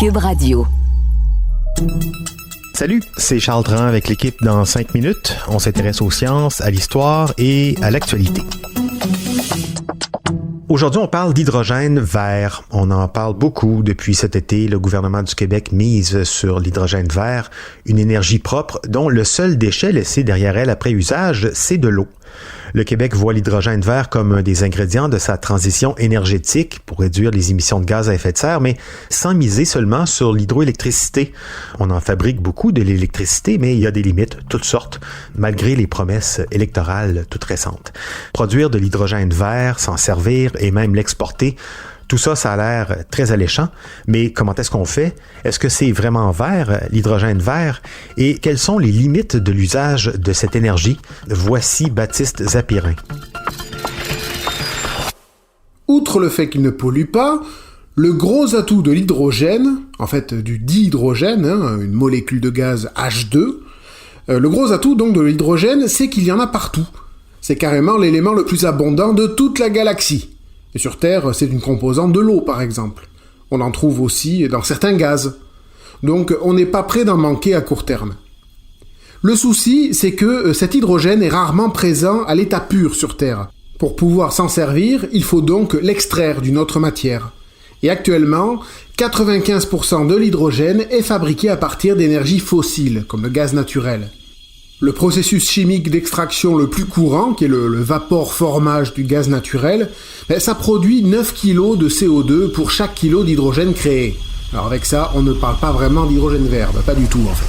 Cube Radio. Salut, c'est Charles Dran avec l'équipe dans 5 minutes. On s'intéresse aux sciences, à l'histoire et à l'actualité. Aujourd'hui, on parle d'hydrogène vert. On en parle beaucoup depuis cet été. Le gouvernement du Québec mise sur l'hydrogène vert, une énergie propre dont le seul déchet laissé derrière elle après usage, c'est de l'eau. Le Québec voit l'hydrogène vert comme un des ingrédients de sa transition énergétique pour réduire les émissions de gaz à effet de serre, mais sans miser seulement sur l'hydroélectricité. On en fabrique beaucoup de l'électricité, mais il y a des limites, toutes sortes, malgré les promesses électorales toutes récentes. Produire de l'hydrogène vert, s'en servir et même l'exporter, tout ça, ça a l'air très alléchant, mais comment est-ce qu'on fait? Est-ce que c'est vraiment vert, l'hydrogène vert? Et quelles sont les limites de l'usage de cette énergie? Voici Baptiste Zapirin. Outre le fait qu'il ne pollue pas, le gros atout de l'hydrogène, en fait du dihydrogène, une molécule de gaz H2, le gros atout donc de l'hydrogène, c'est qu'il y en a partout. C'est carrément l'élément le plus abondant de toute la galaxie. Et sur Terre, c'est une composante de l'eau, par exemple. On en trouve aussi dans certains gaz. Donc, on n'est pas prêt d'en manquer à court terme. Le souci, c'est que cet hydrogène est rarement présent à l'état pur sur Terre. Pour pouvoir s'en servir, il faut donc l'extraire d'une autre matière. Et actuellement, 95% de l'hydrogène est fabriqué à partir d'énergies fossiles, comme le gaz naturel. Le processus chimique d'extraction le plus courant, qui est le vapor-formage du gaz naturel, ça produit 9 kg de CO2 pour chaque kilo d'hydrogène créé. Alors avec ça, on ne parle pas vraiment d'hydrogène vert, pas du tout en fait.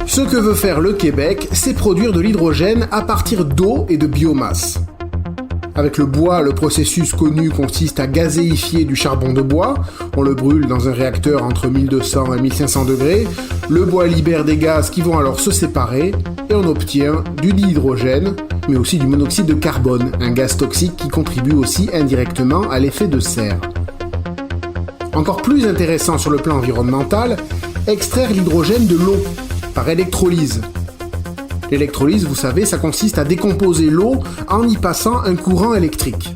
Ce que veut faire le Québec, c'est produire de l'hydrogène à partir d'eau et de biomasse. Avec le bois, le processus connu consiste à gazéifier du charbon de bois. On le brûle dans un réacteur entre 1200 et 1500 degrés. Le bois libère des gaz qui vont alors se séparer et on obtient du dihydrogène, mais aussi du monoxyde de carbone, un gaz toxique qui contribue aussi indirectement à l'effet de serre. Encore plus intéressant sur le plan environnemental, extraire l'hydrogène de l'eau par électrolyse. L'électrolyse, vous savez, ça consiste à décomposer l'eau en y passant un courant électrique.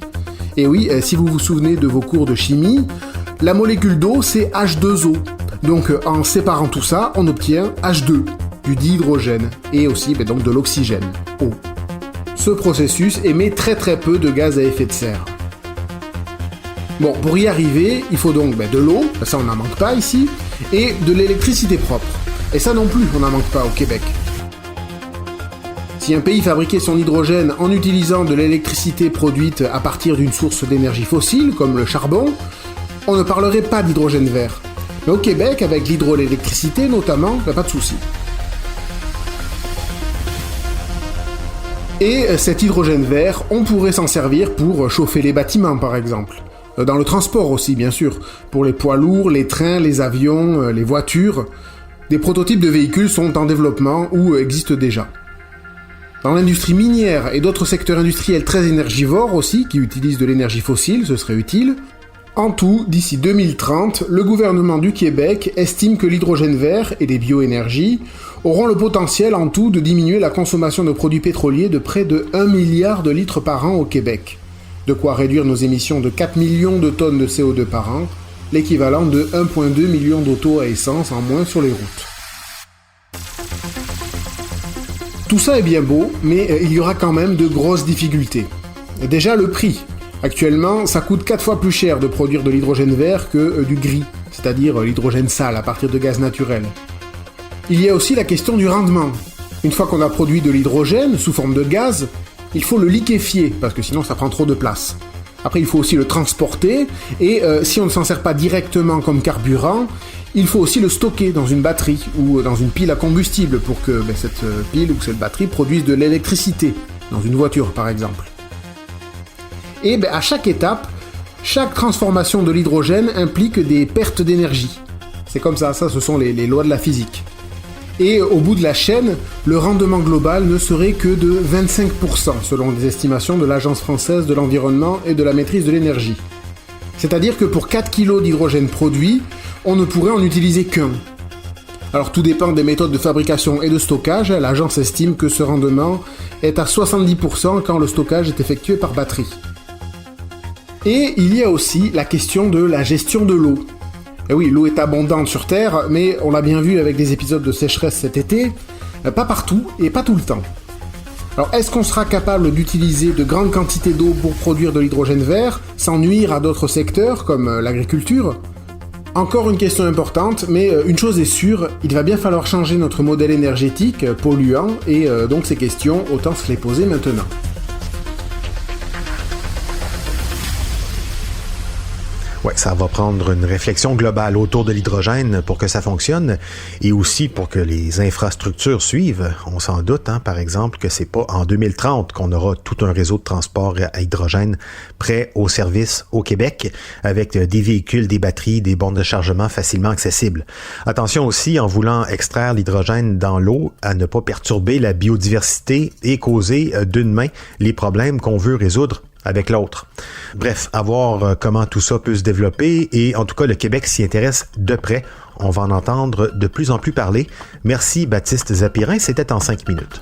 Et oui, si vous vous souvenez de vos cours de chimie, la molécule d'eau, c'est H2O. Donc en séparant tout ça, on obtient H2, du dihydrogène, et aussi donc de l'oxygène, eau. Ce processus émet très peu de gaz à effet de serre. Bon, pour y arriver, il faut donc de l'eau, ça on n'en manque pas ici, et de l'électricité propre. Et ça non plus, on n'en manque pas au Québec. Si un pays fabriquait son hydrogène en utilisant de l'électricité produite à partir d'une source d'énergie fossile, comme le charbon, on ne parlerait pas d'hydrogène vert. Mais au Québec, avec l'hydroélectricité notamment, pas de souci. Et cet hydrogène vert, on pourrait s'en servir pour chauffer les bâtiments par exemple. Dans le transport aussi bien sûr, pour les poids lourds, les trains, les avions, les voitures. Des prototypes de véhicules sont en développement ou existent déjà. Dans l'industrie minière et d'autres secteurs industriels très énergivores aussi, qui utilisent de l'énergie fossile, ce serait utile. En tout, d'ici 2030, le gouvernement du Québec estime que l'hydrogène vert et les bioénergies auront le potentiel en tout de diminuer la consommation de produits pétroliers de près de 1 milliard de litres par an au Québec. De quoi réduire nos émissions de 4 millions de tonnes de CO2 par an, l'équivalent de 1,2 million d'autos à essence en moins sur les routes. Tout ça est bien beau, mais il y aura quand même de grosses difficultés. Déjà le prix. Actuellement, ça coûte 4 fois plus cher de produire de l'hydrogène vert que du gris, c'est-à-dire l'hydrogène sale à partir de gaz naturel. Il y a aussi la question du rendement. Une fois qu'on a produit de l'hydrogène sous forme de gaz, il faut le liquéfier, parce que sinon ça prend trop de place. Après, il faut aussi le transporter, et si on ne s'en sert pas directement comme carburant, il faut aussi le stocker dans une batterie ou dans une pile à combustible pour que cette pile ou cette batterie produise de l'électricité, dans une voiture par exemple. Et à chaque étape, chaque transformation de l'hydrogène implique des pertes d'énergie. C'est comme ça, ce sont les lois de la physique. Et au bout de la chaîne, le rendement global ne serait que de 25% selon les estimations de l'Agence française de l'environnement et de la maîtrise de l'énergie. C'est-à-dire que pour 4 kg d'hydrogène produit, on ne pourrait en utiliser qu'un. Alors tout dépend des méthodes de fabrication et de stockage, l'agence estime que ce rendement est à 70% quand le stockage est effectué par batterie. Et il y a aussi la question de la gestion de l'eau. Et oui, l'eau est abondante sur Terre, mais on l'a bien vu avec des épisodes de sécheresse cet été, pas partout et pas tout le temps. Alors, est-ce qu'on sera capable d'utiliser de grandes quantités d'eau pour produire de l'hydrogène vert, sans nuire à d'autres secteurs comme l'agriculture ? Encore une question importante, mais une chose est sûre, il va bien falloir changer notre modèle énergétique polluant, et donc ces questions, autant se les poser maintenant. Ouais, ça va prendre une réflexion globale autour de l'hydrogène pour que ça fonctionne et aussi pour que les infrastructures suivent. On s'en doute, par exemple, que c'est pas en 2030 qu'on aura tout un réseau de transport à hydrogène prêt au service au Québec avec des véhicules, des batteries, des bornes de chargement facilement accessibles. Attention aussi, en voulant extraire l'hydrogène dans l'eau, à ne pas perturber la biodiversité et causer d'une main les problèmes qu'on veut résoudre avec l'autre. Bref, à voir comment tout ça peut se développer et en tout cas, le Québec s'y intéresse de près. On va en entendre de plus en plus parler. Merci Baptiste Zapirin, c'était en 5 minutes.